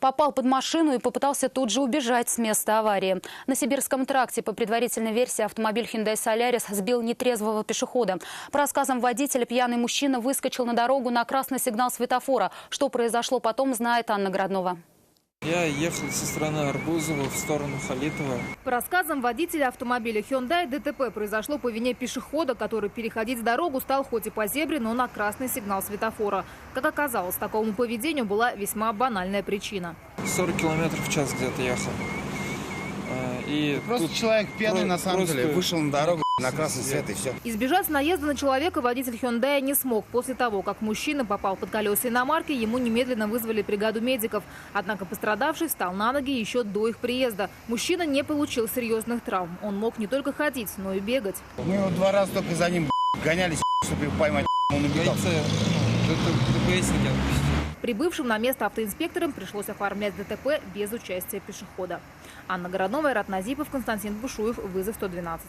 попал под машину и попытался тут же убежать с места аварии. На Сибирском тракте, по предварительной версии, автомобиль Hyundai Solaris сбил нетрезвого пешехода. По рассказам водителя, пьяный мужчина выскочил на дорогу на красный сигнал светофора. Что произошло потом, знает Анна Городнова. Я ехал со стороны Арбузова в сторону Халитова. По рассказам водителя автомобиля Hyundai, ДТП произошло по вине пешехода, который переходить дорогу стал хоть и по зебре, но на красный сигнал светофора. Как оказалось, такому поведению была весьма банальная причина. 40 километров в час где-то ехал. И просто тут человек пьяный на самом деле вышел на дорогу на красный свет и все. Избежать наезда на человека водитель Hyundai не смог. После того, как мужчина попал под колеса иномарки, ему немедленно вызвали бригаду медиков. Однако пострадавший встал на ноги еще до их приезда. Мужчина не получил серьезных травм. Он мог не только ходить, но и бегать. Мы его 2 раза только за ним гонялись, чтобы его поймать. Он убегал. Прибывшим на место автоинспекторам пришлось оформлять ДТП без участия пешехода. Анна Городнова, Айрат Назипов, Константин Бушуев. Вызов 112.